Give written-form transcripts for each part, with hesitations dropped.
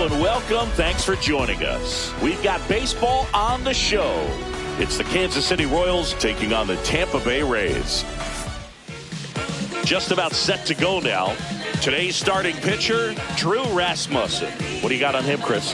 Hello and welcome. Thanks for joining us. We've got baseball on the show. It's the Kansas City Royals taking on the Tampa Bay Rays. Just about set to go now. Today's starting pitcher, Drew Rasmussen. What do you got on him, Chris?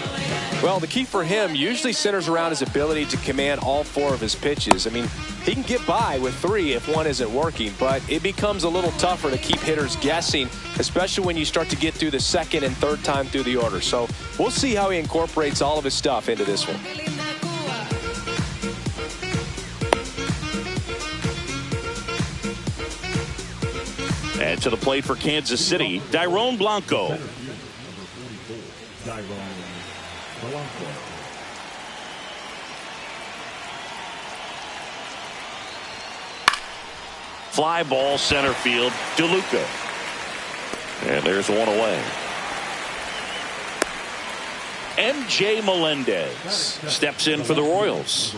Well, the key for him usually centers around his ability to command all four of his pitches. I mean, he can get by with three if one isn't working, but it becomes a little tougher to keep hitters guessing, especially when you start to get through the second and third time through the order. So we'll see how he incorporates all of his stuff into this one. And to the plate for Kansas City, Dairon Blanco. Fly ball center field, DeLuca. And there's one away. MJ Melendez steps in for the Royals.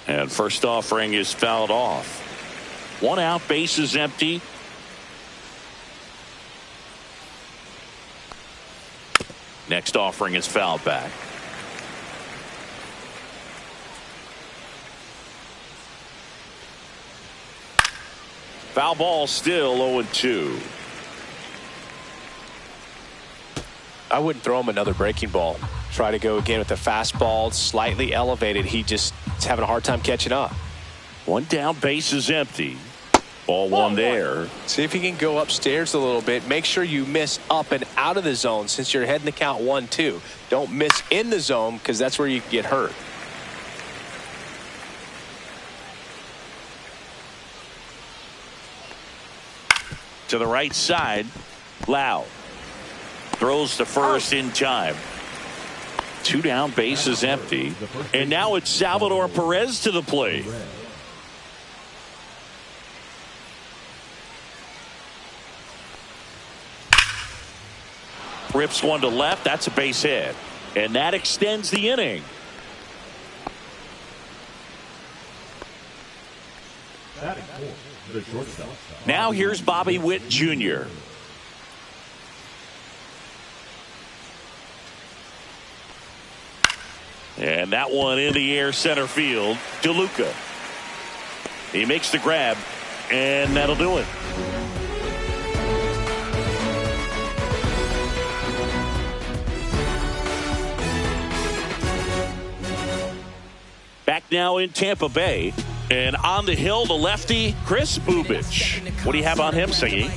And first offering is fouled off. One out, bases empty. Next offering is fouled back. Foul ball, still 0-2. I wouldn't throw him another breaking ball. Try to go again with the fastball, slightly elevated. He just is having a hard time catching up. One down, bases empty. Ball one there. See if he can go upstairs a little bit. Make sure you miss up and out of the zone since you're heading to count 1-2. Don't miss in the zone because that's where you can get hurt. To the right side, Lau throws to first in time. Two down, bases empty. And now it's Salvador Perez to the plate. Rips one to left. That's a base hit. And that extends the inning. Now here's Bobby Witt Jr. And that one in the air center field. DeLuca. He makes the grab, and that'll do it. Back now in Tampa Bay. And on the hill, the lefty, Chris Bubich. What do you have on him, Singy?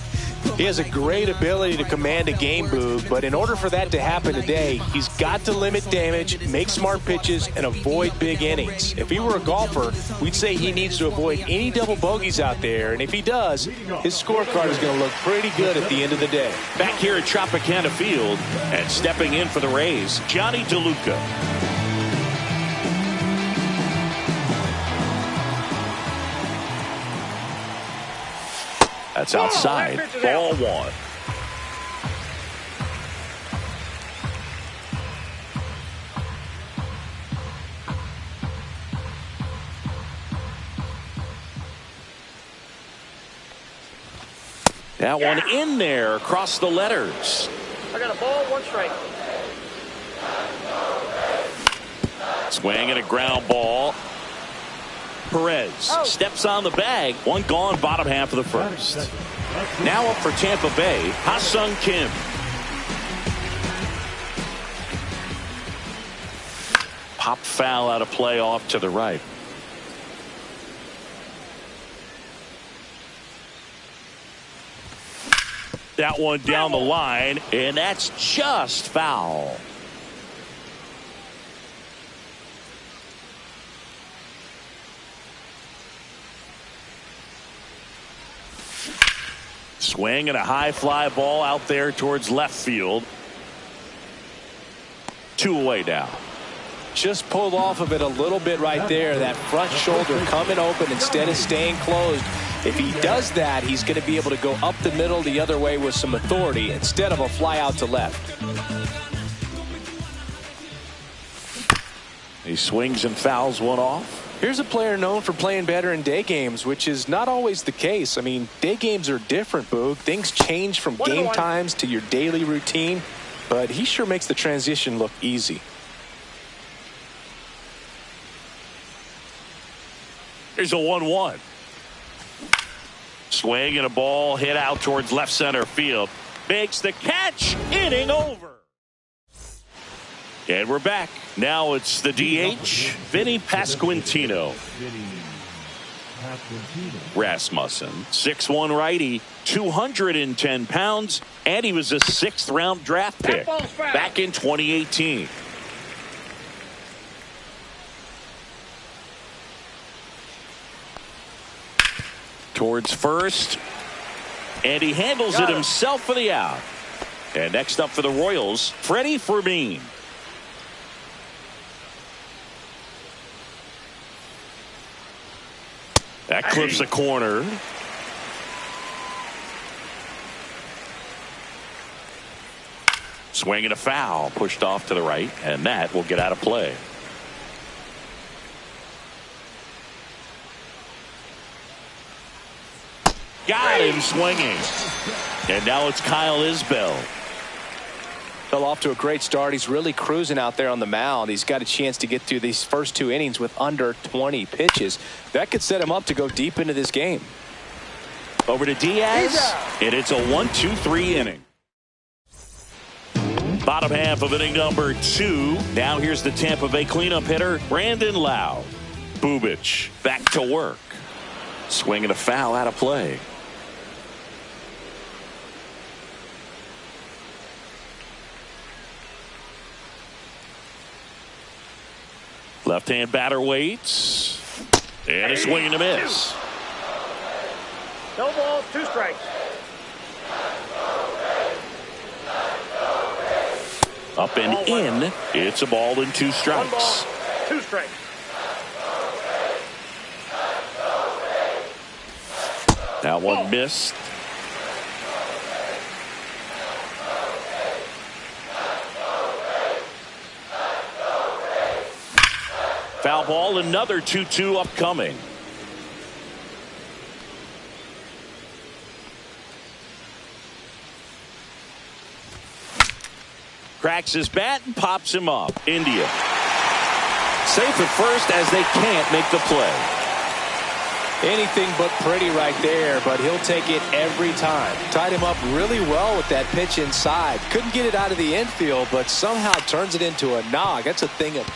He has a great ability to command a game, Boog, but in order for that to happen today, he's got to limit damage, make smart pitches, and avoid big innings. If he were a golfer, we'd say he needs to avoid any double bogeys out there, and if he does, his scorecard is going to look pretty good at the end of the day. Back here at Tropicana Field, and stepping in for the Rays, Johnny DeLuca. That's outside. Ball one. That one in there across the letters. I got a ball, one strike. Swing and a ground ball. Perez steps on the bag. One gone, bottom half of the first. Now up for Tampa Bay, Ha-Sung Kim. Pop foul out of play off to the right. That one down the line, and that's just foul. Swing and a high fly ball out there towards left field. Two away now. Just pulled off of it a little bit right there. That front shoulder coming open instead of staying closed. If he does that, he's going to be able to go up the middle the other way with some authority instead of a fly out to left. He swings and fouls one off. Here's a player known for playing better in day games, which is not always the case. I mean, day games are different, Boog. Things change from game times to your daily routine, but he sure makes the transition look easy. Here's a 1-1. Swing and a ball hit out towards left center field. Makes the catch. Inning over. And we're back. Now it's the DH, Vinny Pasquantino. Rasmussen, 6'1" righty, 210 pounds, and he was a 6th round draft pick back in 2018. Towards first, and he handles it himself for the out. And next up for the Royals, Freddie Fermin. That clips the corner. Swing and a foul, pushed off to the right, and that will get out of play. Got him swinging. And now it's Kyle Isbell. Fell off to a great start. He's really cruising out there on the mound. He's got a chance to get through these first 2 innings with under 20 pitches. That could set him up to go deep into this game. Over to Diaz, and it's a 1-2-3 inning. Bottom half of inning number 2. Now here's the Tampa Bay cleanup hitter, Brandon Lowe. Bubic back to work. Swing and a foul out of play. Left-hand batter waits. And a swing and a miss. No balls, 2 strikes. Up and in. It's a ball and 2 strikes. 1 ball, 2 strikes. That one missed. Foul ball, another 2-2 upcoming. Cracks his bat and pops him up. India. Safe at first as they can't make the play. Anything but pretty right there, but he'll take it every time. Tied him up really well with that pitch inside. Couldn't get it out of the infield, but somehow turns it into a nog. That's a thing of...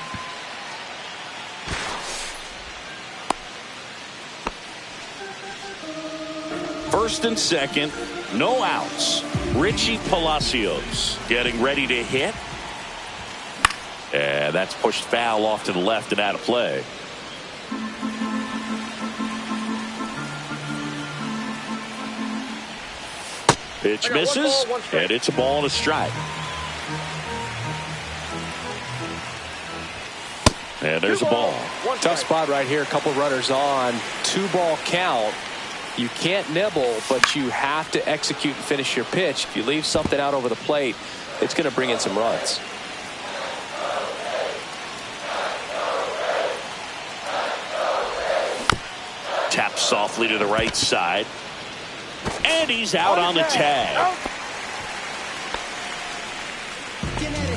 First and second, no outs. Richie Palacios getting ready to hit. And that's pushed foul off to the left and out of play. Pitch misses, and it's a ball and a strike. And there's a ball. Tough spot right here. A couple runners on. 2-ball count. You can't nibble, but you have to execute and finish your pitch. If you leave something out over the plate, it's going to bring in some runs. Taps softly to the right side. And he's out on the tag.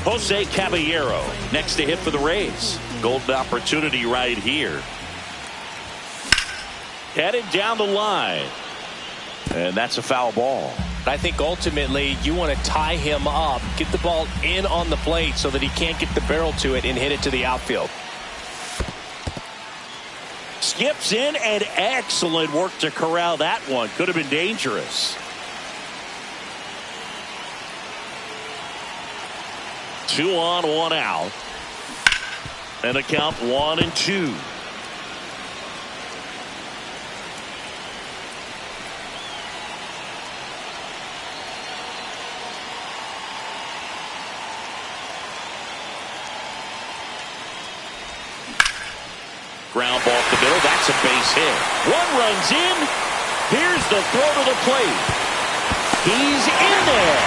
Jose Caballero next to hit for the Rays. Golden opportunity right here. Headed down the line. And that's a foul ball. I think ultimately you want to tie him up, get the ball in on the plate so that he can't get the barrel to it and hit it to the outfield. Skips in, and excellent work to corral that one. Could have been dangerous. Two on, 1 out. And a count 1-2. Ground ball to the middle. That's a base hit. 1 runs in. Here's the throw to the plate. He's in there.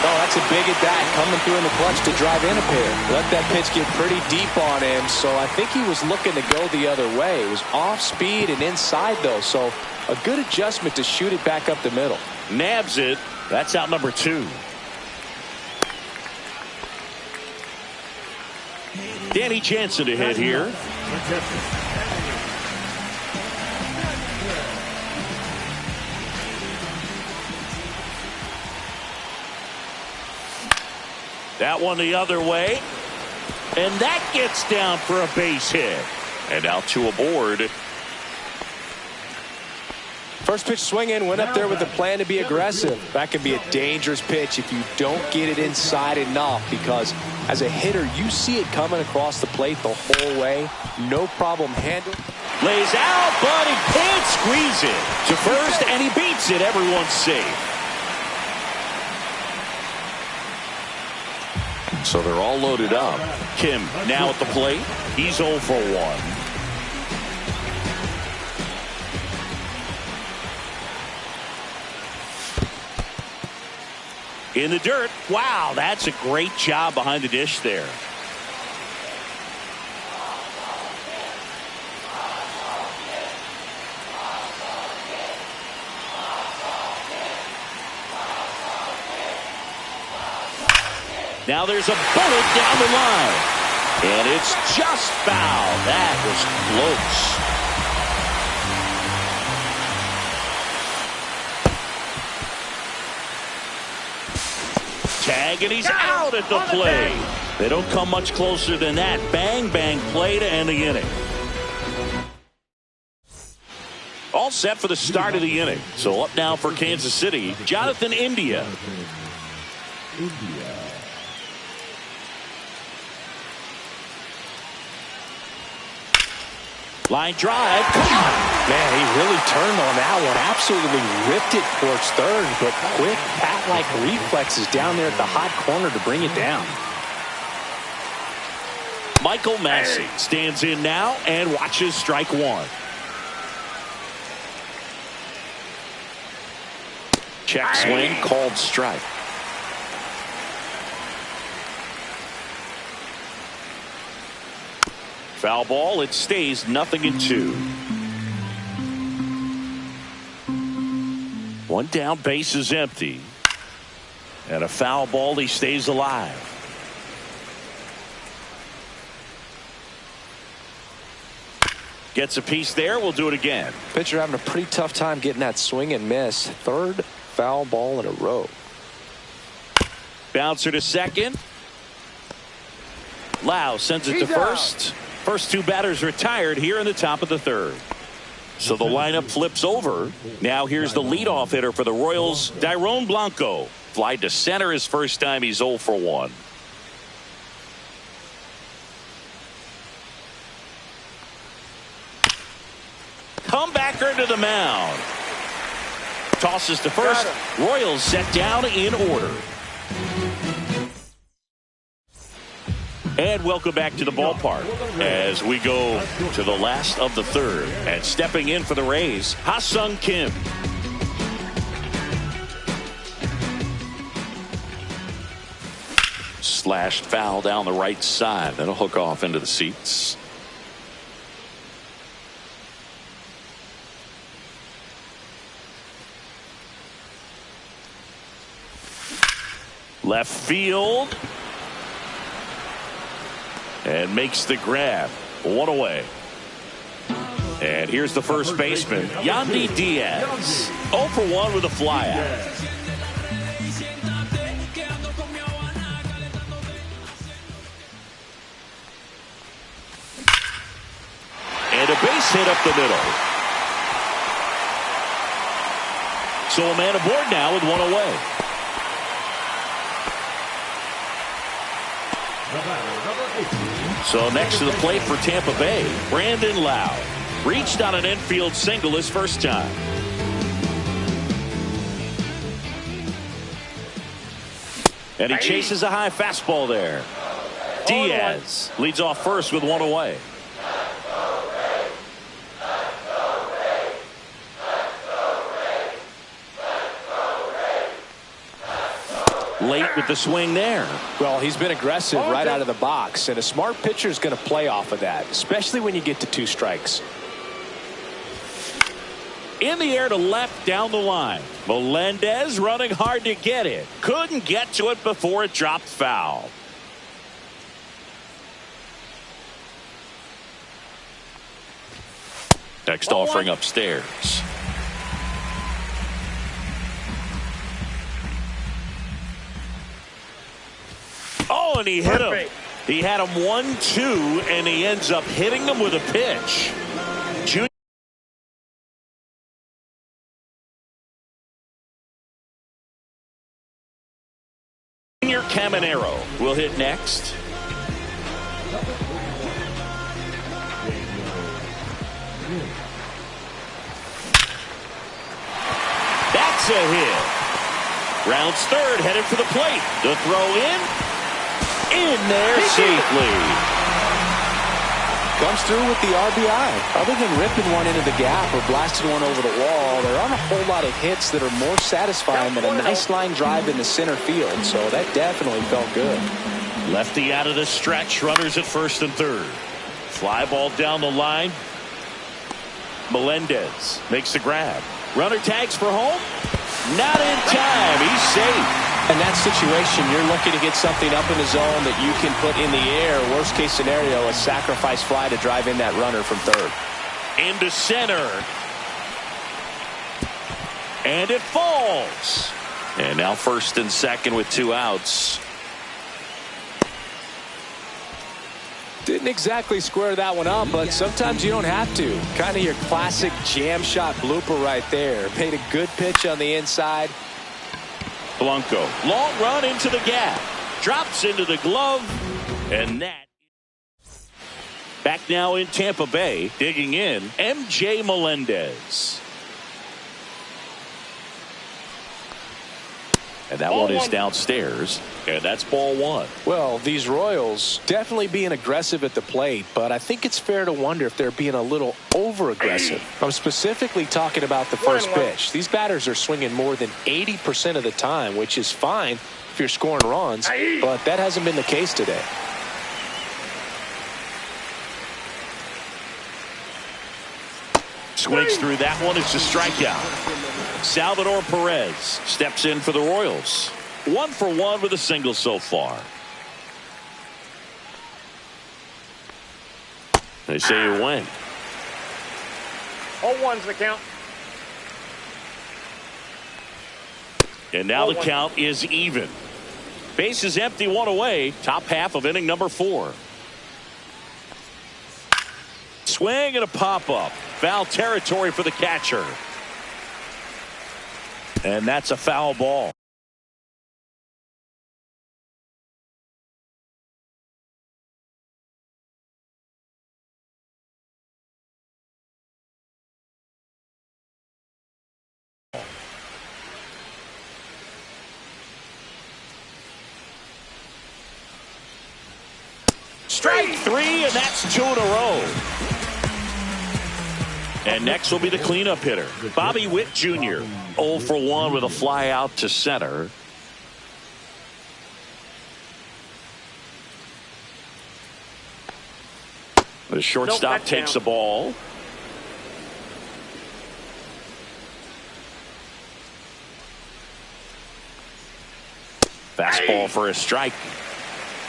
Oh, that's a big at-bat coming through in the clutch to drive in a pair. Let that pitch get pretty deep on him, so I think he was looking to go the other way. It was off speed and inside, though, so a good adjustment to shoot it back up the middle. Nabs it. That's out number 2. Danny Jansen to hit here. That one the other way. And that gets down for a base hit. And now 2 aboard. First pitch swinging, went up there with the plan to be aggressive. That can be a dangerous pitch if you don't get it inside enough, because as a hitter, you see it coming across the plate the whole way. No problem handling. Lays out, but he can't squeeze it to first, and he beats it. Everyone's safe. So they're all loaded up. Kim now at the plate. He's 0 for 1. In the dirt. Wow, that's a great job behind the dish there. Now there's a bullet down the line. And it's just foul. That was close. Tag, and he's out at the plate. They don't come much closer than that. Bang, bang play to end the inning. All set for the start of the inning. So up now for Kansas City, Jonathan India. Line drive. Come on. Man, he really turned on that one. Absolutely ripped it towards third, but quick bat-like reflexes down there at the hot corner to bring it down. Michael Massey stands in now and watches strike 1. Check swing, called strike. Foul ball. It stays 0-2. 1 down, base is empty. And a foul ball. He stays alive. Gets a piece there. We'll do it again. Pitcher having a pretty tough time getting that swing and miss. 3rd foul ball in a row. Bouncer to second. Lau sends it to first. First 2 batters retired here in the top of the 3rd. So the lineup flips over. Now here's the leadoff hitter for the Royals, Dairon Blanco. Fly to center his first time. He's 0 for 1. Comebacker to the mound. Tosses to first. Royals set down in order. And welcome back to the ballpark as we go to the last of the 3rd. And stepping in for the Rays, Ha-Sung Kim. Slashed foul down the right side. That'll hook off into the seats. Left field. And makes the grab. 1 away. And here's the first baseman, Yandy Diaz. 0 for 1 with a flyout. And a base hit up the middle. So a man aboard now with 1 away. So next to the plate for Tampa Bay, Brandon Lau. Reached on an infield single his first time. And he chases a high fastball there. Diaz leads off first with 1 away. late with the swing there. Well, he's been aggressive right out of the box, and a smart pitcher is going to play off of that, especially when you get to 2 strikes. In the air to left down the line. Melendez running hard to get it. Couldn't get to it before it dropped foul. Next offering upstairs. Oh, and he hit him. He had him 1-2, and he ends up hitting him with a pitch. Junior Caminero will hit next. That's a hit. Rounds third, headed for the plate. The throw in there safely. Comes through with the RBI. Other than ripping one into the gap or blasting one over the wall, there aren't a whole lot of hits that are more satisfying than a nice line drive in the center field. So that definitely felt good. Lefty out of the stretch. Runners at first and third. Fly ball down the line. Melendez makes the grab. Runner tags for home. Not in time. He's safe. In that situation, you're looking to get something up in the zone that you can put in the air. Worst case scenario, a sacrifice fly to drive in that runner from third. Into center. And it falls. And now first and second with 2 outs. Didn't exactly square that one up, but sometimes you don't have to. Kind of your classic jam shot blooper right there. Paid a good pitch on the inside. Blanco, long run into the gap, drops into the glove, and that. Back now in Tampa Bay, digging in, MJ Melendez. And that one is downstairs, and that's ball 1. Well, these Royals definitely being aggressive at the plate, but I think it's fair to wonder if they're being a little over-aggressive. I'm specifically talking about the first pitch. These batters are swinging more than 80% of the time, which is fine if you're scoring runs, but that hasn't been the case today. Swings through that one. It's a strikeout. Salvador Perez steps in for the Royals. 1 for 1 with a single so far. They say you win. 0-1's the count. And now the count is even. Base is empty, 1 away. Top half of inning number 4. Swing and a pop-up. Foul territory for the catcher. And that's a foul ball. Strike 3, and that's 2 in a row. And next will be the cleanup hitter, Bobby Witt Jr. 0 for 1 with a fly out to center. The shortstop takes the ball. Fastball for a strike.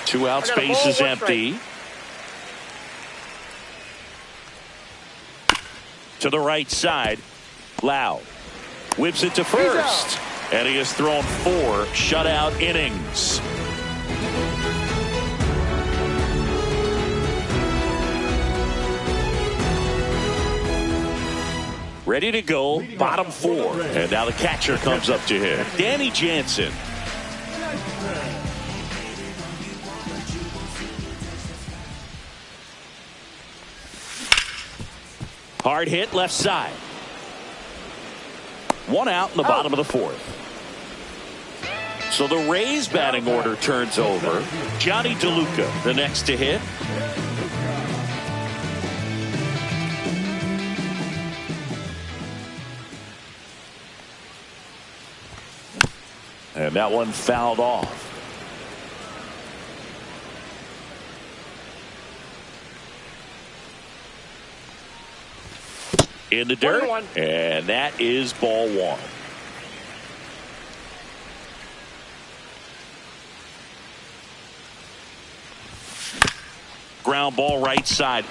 2 outs, base is empty. To the right side, Lau whips it to first, and he has thrown 4 shutout innings. Ready to go, bottom 4, and now the catcher comes up to him, Danny Jansen. Hard hit left side. 1 out in the bottom of the 4th. So the Rays batting order turns over. Johnny DeLuca, the next to hit. And that one fouled off. In the dirt, and that is ball one. Ground ball right side.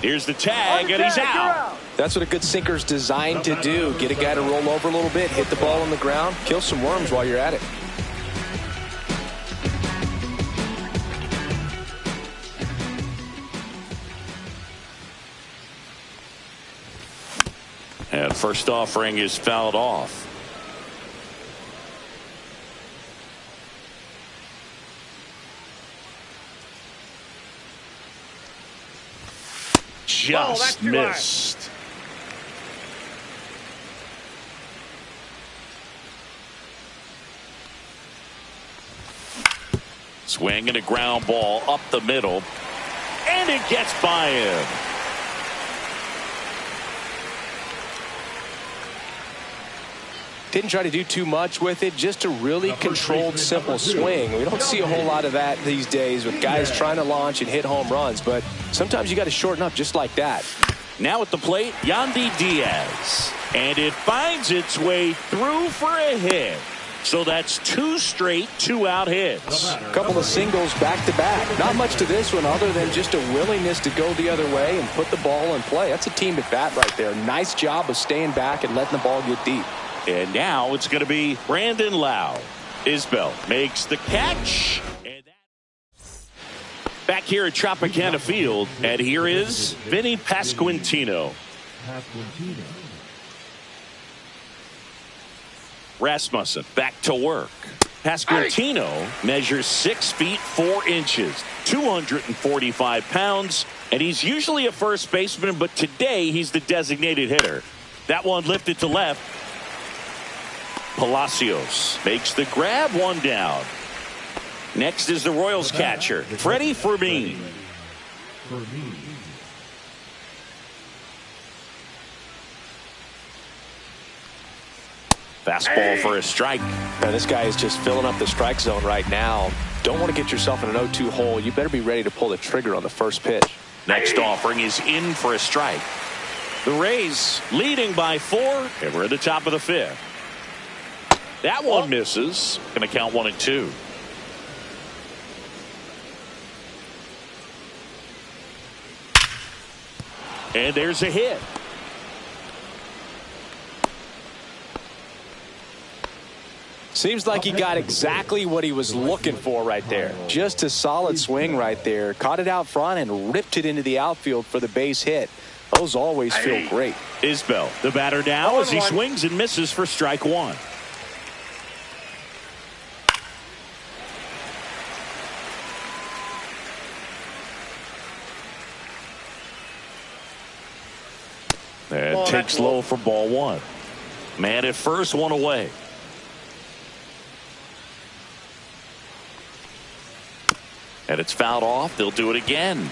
Here's the tag, and he's out. That's what a good sinker's designed to do. Get a guy to roll over a little bit, hit the ball on the ground, kill some worms while you're at it. And first offering is fouled off. Just missed. Swing and a ground ball up the middle, and it gets by him. Didn't try to do too much with it, just a really controlled, simple swing. We don't see a whole lot of that these days with guys trying to launch and hit home runs, but sometimes you got to shorten up just like that. Now at the plate, Yandy Diaz, and it finds its way through for a hit. So that's two straight two-out hits. A couple of singles back-to-back. Not much to this one other than just a willingness to go the other way and put the ball in play. That's a team at bat right there. Nice job of staying back and letting the ball get deep. And now it's going to be Brandon Lau. Isbell makes the catch. And back here at Tropicana Field, and here is Vinny Pasquantino. Rasmussen back to work. Pasquantino measures 6 feet 4 inches, 245 pounds, and he's usually a first baseman, but today he's the designated hitter. That one lifted to left. Palacios makes the grab, one down. Next is the Royals catcher, Freddie Fermin. Fastball for a strike. Now, this guy is just filling up the strike zone right now. Don't want to get yourself in an 0-2 hole. You better be ready to pull the trigger on the first pitch. Next offering is in for a strike. The Rays leading by 4, and we're at the top of the 5th. That one misses. Going to count 1-2. And there's a hit. Seems like he got exactly what he was looking for right there. Just a solid swing right there. Caught it out front and ripped it into the outfield for the base hit. Those always feel great. Isbell, the batter now as he swings and misses for strike 1. And takes low for ball 1. Man at first, one away. And it's fouled off. They'll do it again.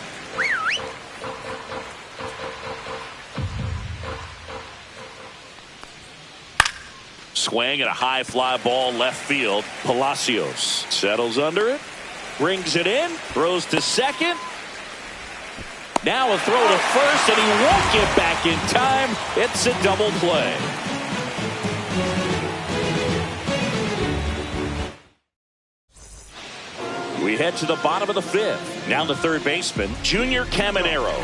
Swing and a high fly ball left field. Palacios settles under it, brings it in, throws to second. Now a throw to first, and he won't get back in time. It's a double play. We head to the bottom of the 5th. Now the third baseman, Junior Caminero.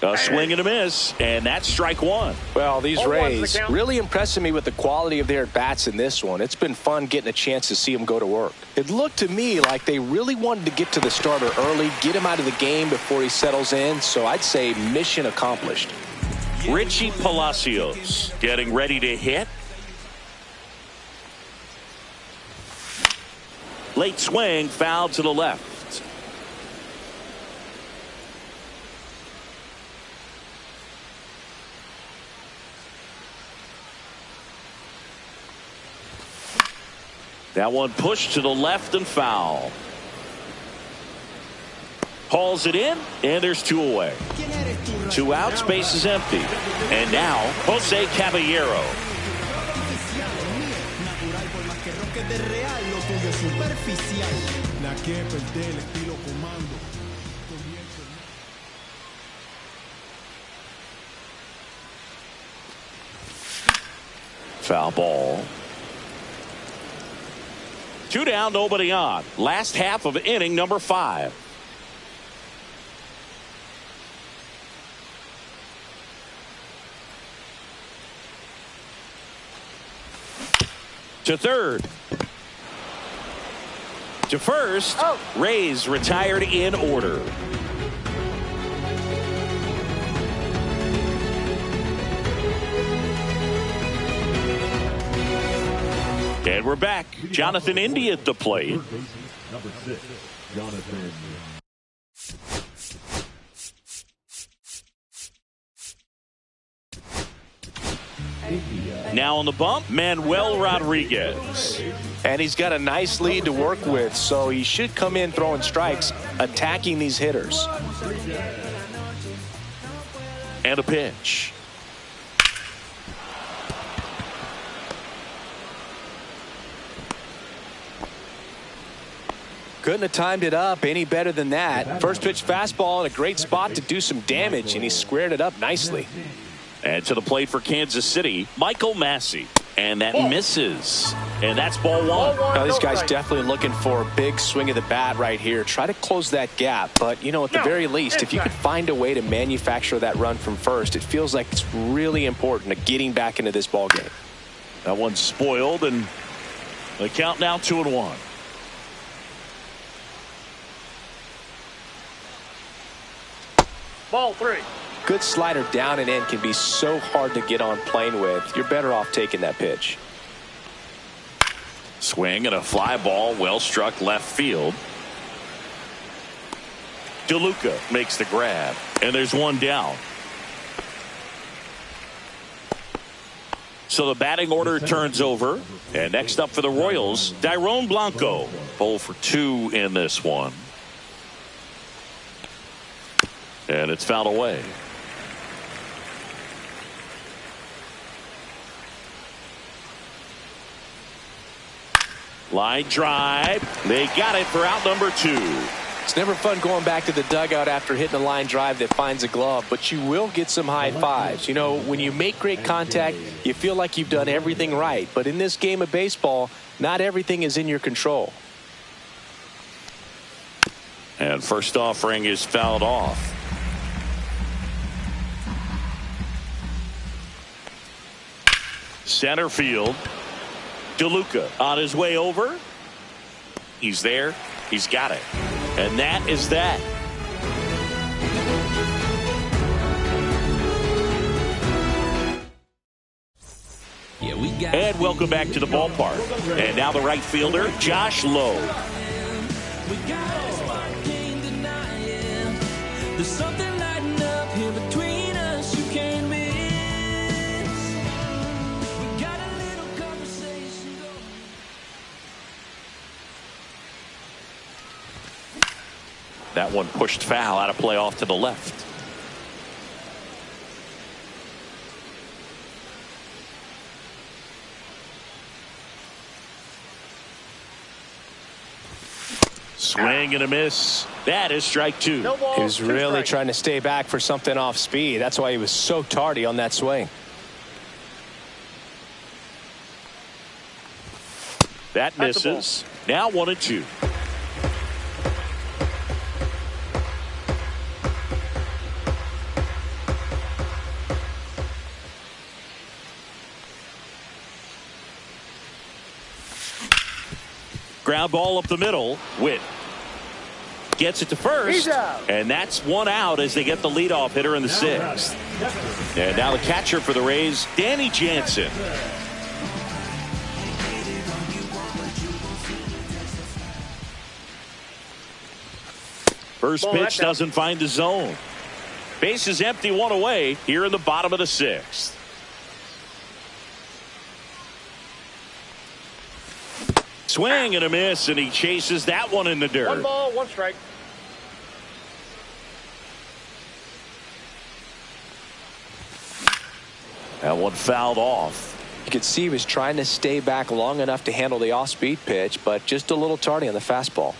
A swing and a miss, and that's strike 1. Well, these Rays really impressing me with the quality of their at-bats in this one. It's been fun getting a chance to see them go to work. It looked to me like they really wanted to get to the starter early, get him out of the game before he settles in, so I'd say mission accomplished. Richie Palacios getting ready to hit. Late swing, foul to the left. That one pushed to the left and foul. Hauls it in, and there's 2 away. 2 outs, base is empty. And now, Jose Caballero. Foul ball. 2 down, nobody on. Last half of inning number 5. To third. To first. Oh. Rays retired in order. And we're back. Jonathan Indy at the plate. Number 6, Jonathan. Now on the bump, Manuel Rodriguez. And he's got a nice lead to work with, so he should come in throwing strikes, attacking these hitters. And a pitch. Couldn't have timed it up any better than that. First pitch fastball in a great spot to do some damage, and he squared it up nicely. And to the plate for Kansas City, Michael Massey. And that misses. And that's ball 1. Now, this guy's definitely looking for a big swing of the bat right here. Try to close that gap. But, you know, at the very least, if you could find a way to manufacture that run from first, it feels like it's really important to getting back into this ball game. That one's spoiled, and the count now 2-1. Ball 3. Good slider down and in can be so hard to get on plane with. You're better off taking that pitch. Swing and a fly ball, well struck left field. DeLuca makes the grab, and there's 1 down. So the batting order turns over, and next up for the Royals, Dairon Blanco. 0 for 2 in this one. And it's fouled away. Line drive. They got it for out number 2. It's never fun going back to the dugout after hitting a line drive that finds a glove, but you will get some high fives. You know, when you make great contact, you feel like you've done everything right. But in this game of baseball, not everything is in your control. And first offering is fouled off. Center field. DeLuca on his way over. He's there. He's got it. And that is that. And welcome back to the ballpark. And now the right fielder, Josh Lowe. There's something lighting up here between us you can't miss. We got a little conversation going. That one pushed foul out of play off to the left. Swing and a miss. That is strike 2. No ball, He was 2 really strikes. trying to stay back for something off speed. That's why he was so tardy on that swing. That misses. Now 1-2. Ground ball up the middle. Witt gets it to first. He's out. And that's 1 out as they get the leadoff hitter in the 6th. And now the catcher for the Rays, Danny Jansen. First pitch doesn't find the zone. Base is empty, 1 away here in the bottom of the 6th. Swing and a miss, and he chases that one in the dirt. 1 ball, 1 strike. That one fouled off. You could see he was trying to stay back long enough to handle the off-speed pitch, but just a little tardy on the fastball.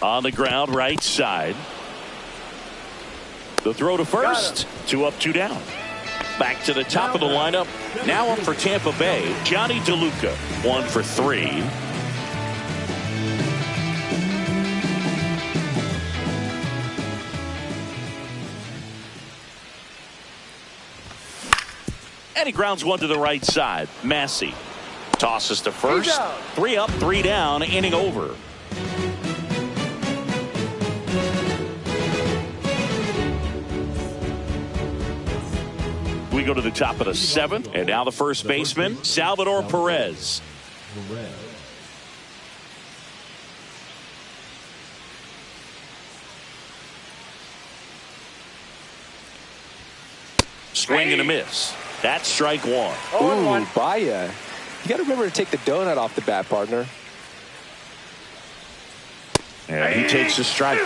On the ground, right side. The throw to first. 2 up, 2 down. Back to the top of the lineup. Now up for Tampa Bay, Johnny DeLuca. 1 for 3. And he grounds one to the right side. Massey tosses to first. 3 up, 3 down, inning over. We go to the top of the 7th, and now the first baseman, Salvador Perez. Swing and a miss. That's strike 1. Ooh, Baya. You got to remember to take the donut off the bat, partner. And he takes the strike.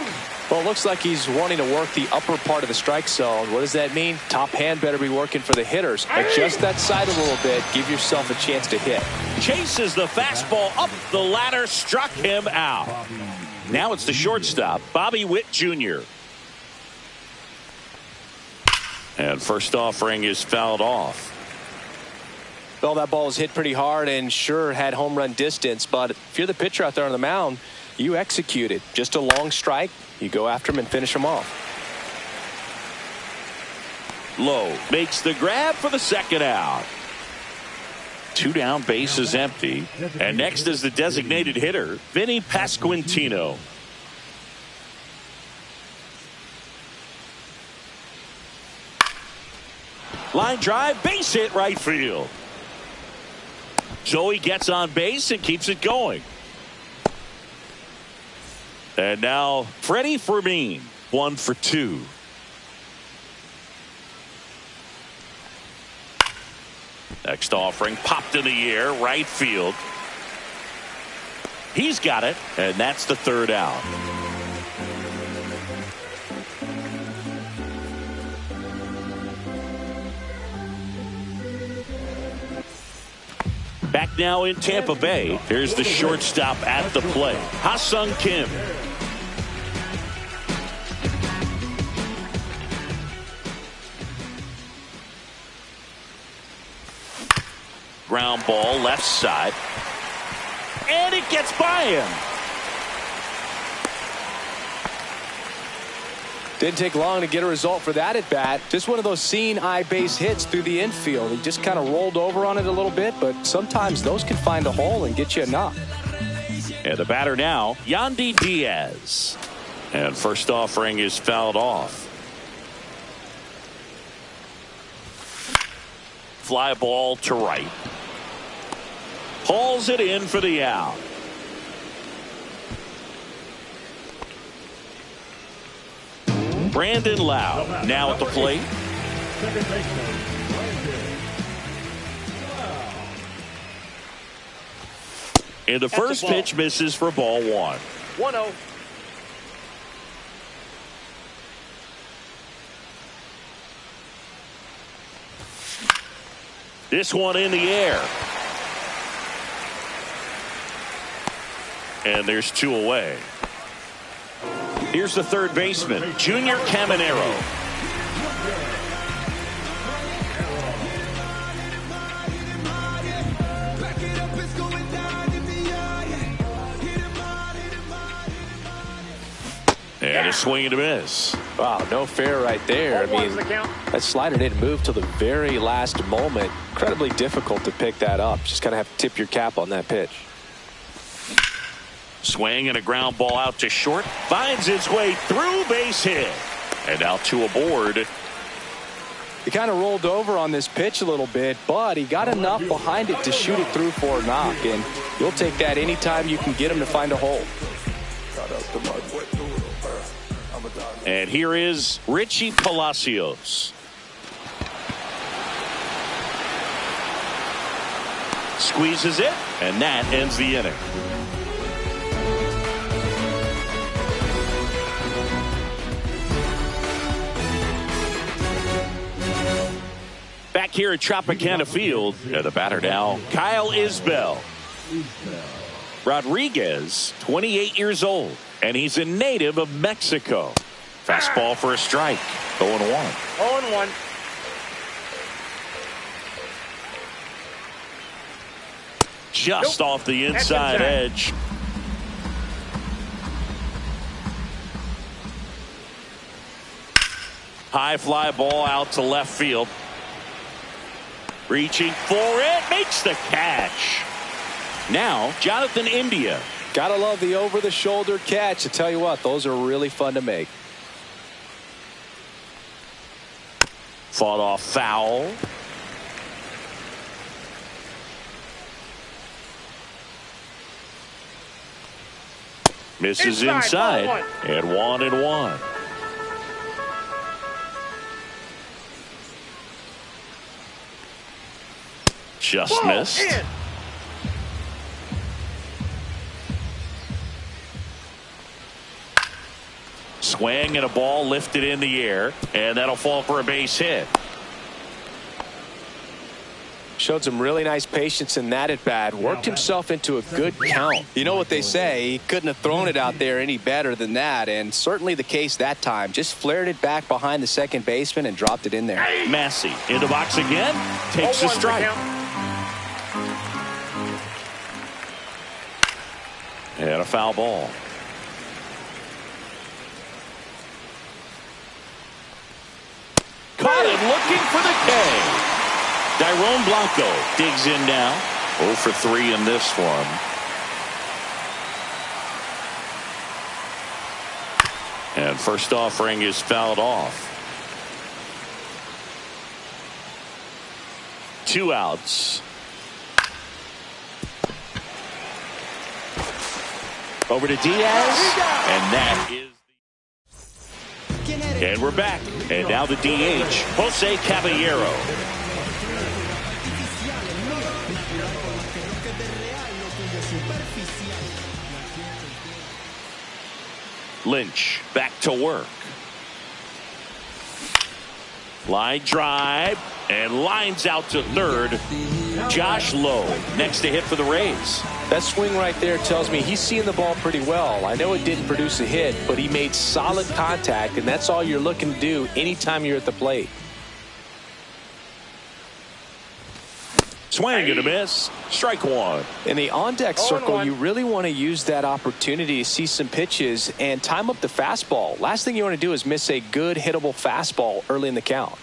Well, it looks like he's wanting to work the upper part of the strike zone. What does that mean? Top hand better be working for the hitters. Adjust that side a little bit. Give yourself a chance to hit. Chases the fastball up the ladder. Struck him out. Now it's the shortstop, Bobby Witt Jr. And first offering is fouled off. Well, that ball was hit pretty hard and sure had home run distance. But if you're the pitcher out there on the mound, you execute it. Just a long strike. You go after him and finish him off. Lowe makes the grab for the second out. 2 down, base is empty. And next is the designated hitter, Vinny Pasquantino. Line drive, base hit right field. Joey gets on base and keeps it going. And now Freddie Fermin, 1 for 2. Next offering popped in the air, right field. He's got it, and that's the 3rd out. Back now in Tampa Bay. Here's the shortstop at the plate, Ha-Sung Kim. Ground ball left side. And it gets by him. Didn't take long to get a result for that at bat. Just one of those seeing eye base hits through the infield. He just kind of rolled over on it a little bit, but sometimes those can find a hole and get you a knock. And the batter now, Yandy Diaz. And first offering is fouled off. Fly ball to right. Hauls it in for the out. Brandon Lau now at the plate. And the first pitch misses for ball 1. 1-0. This one in the air. And there's 2 away. Here's the third baseman, Junior Caminero. And a swing and a miss. Wow, no fair right there. I mean, that slider didn't move till the very last moment. Incredibly difficult to pick that up. Just kind of have to tip your cap on that pitch. Swing and a ground ball out to short. Finds its way through, base hit. And now 2 aboard. He kind of rolled over on this pitch a little bit, but he got enough behind it to shoot it through for a knock. And you'll take that anytime you can get him to find a hole. And here is Richie Palacios. Squeezes it, and that ends the inning. here at Tropicana Field. And the batter now, Kyle Isbell. Rodriguez, 28 years old, and he's a native of Mexico. Fastball for a strike. 0-1. 0-1. Just off the inside edge. High fly ball out to left field. Reaching for it. Makes the catch. Now, Jonathan India. Gotta love the over-the-shoulder catch. I tell you what, those are really fun to make. Fought off foul. Misses inside. And 1-1. Just missed. Swing and a ball lifted in the air, and that'll fall for a base hit. Showed some really nice patience in that at bat. Worked himself into a good count. You know what they say, he couldn't have thrown it out there any better than that, and certainly the case that time. Just flared it back behind the second baseman and dropped it in there. Massey in the box again, takes a strike. And a foul ball. Caught him looking for the K. Dairon Blanco digs in now. 0 for 3 in this one. And first offering is fouled off. 2 outs. Over to Diaz. And that is. And we're back. And now the DH, Jose Caballero. Lynch back to work. Line drive and lines out to third. Josh Lowe next to hit for the Rays. That swing right there tells me he's seeing the ball pretty well. I know it didn't produce a hit, but he made solid contact, and that's all you're looking to do anytime you're at the plate. Swing and a miss. Strike one. In the on-deck circle, you really want to use that opportunity to see some pitches and time up the fastball. Last thing you want to do is miss a good hittable fastball early in the count.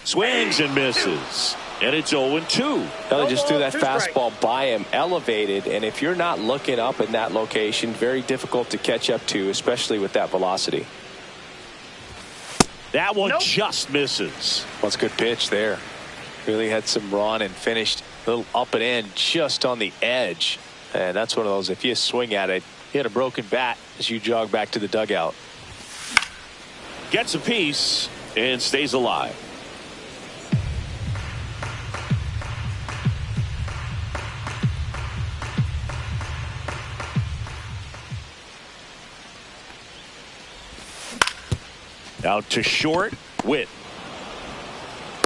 Swings and misses. And it's 0-2. They just threw that fastball by him, elevated, and if you're not looking up in that location, very difficult to catch up to, especially with that velocity. That one just misses. Well, it's a good pitch there. Really had some run and finished a little up and in just on the edge. And that's one of those, if you swing at it, you hit a broken bat as you jog back to the dugout. Gets a piece and stays alive. Out to short. Witt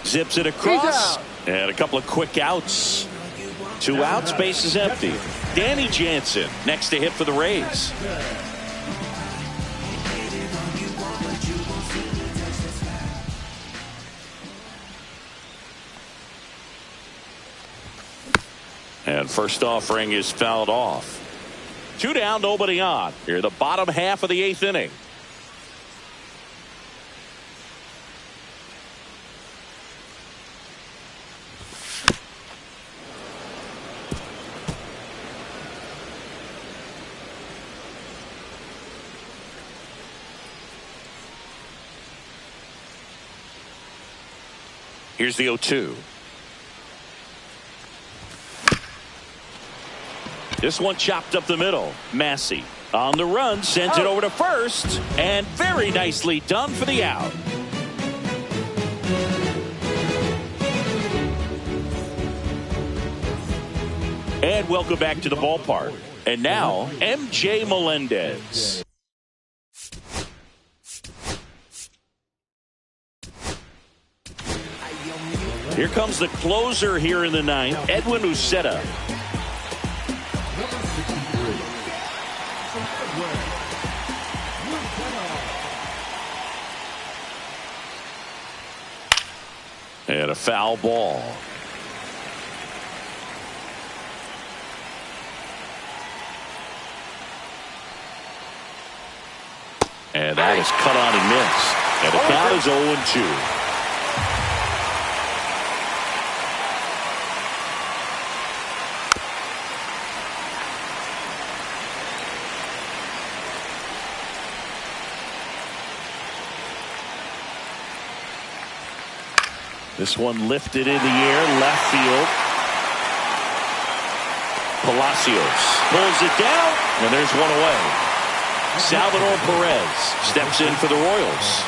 zips it across, and a couple of quick outs. 2 outs, base is empty. Danny Jansen next to hit for the Rays. And first offering is fouled off. 2 down, nobody on. Here, the bottom half of the 8th inning. Here's the 0-2. This one chopped up the middle. Massey on the run, sends it over to first, and very nicely done for the out. And welcome back to the ballpark. And now, MJ Melendez. Here comes the closer here in the ninth, Edwin Uceta. And a foul ball. And that is cut on and missed. And the count is 0-2. This one lifted in the air, left field. Palacios pulls it down, and there's one away. Salvador Perez steps in for the Royals.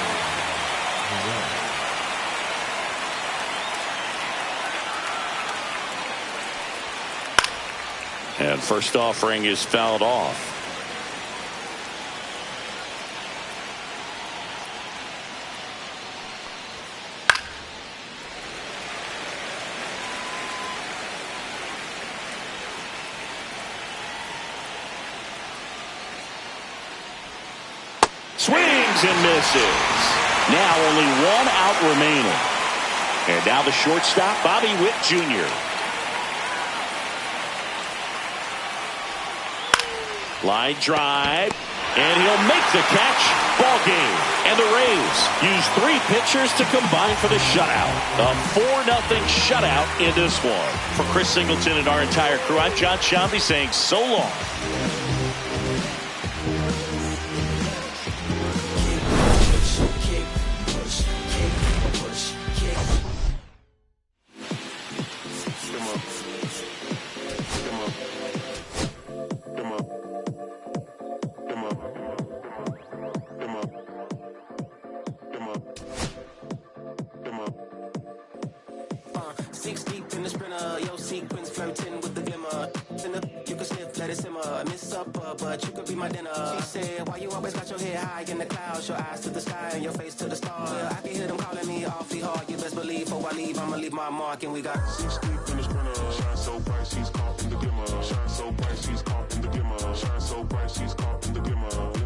And first offering is fouled off. Swings and misses. Now only one out remaining. And now the shortstop, Bobby Witt Jr. Line drive, and he'll make the catch. Ball game. And the Rays use 3 pitchers to combine for the shutout. A 4-0 shutout in this one. For Chris Singleton and our entire crew, I'm John Shambi saying so long. But you could be my dinner. She said, why you always got your head high in the clouds, your eyes to the sky and your face to the stars? Well, I can hear them calling me awfully hard. You best believe before I leave, I'ma leave my mark. And we got 6 deep in the sprinter. Shine so bright, she's caught in the glimmer. Shine so bright, she's caught in the glimmer. Shine so bright, she's caught in the glimmer.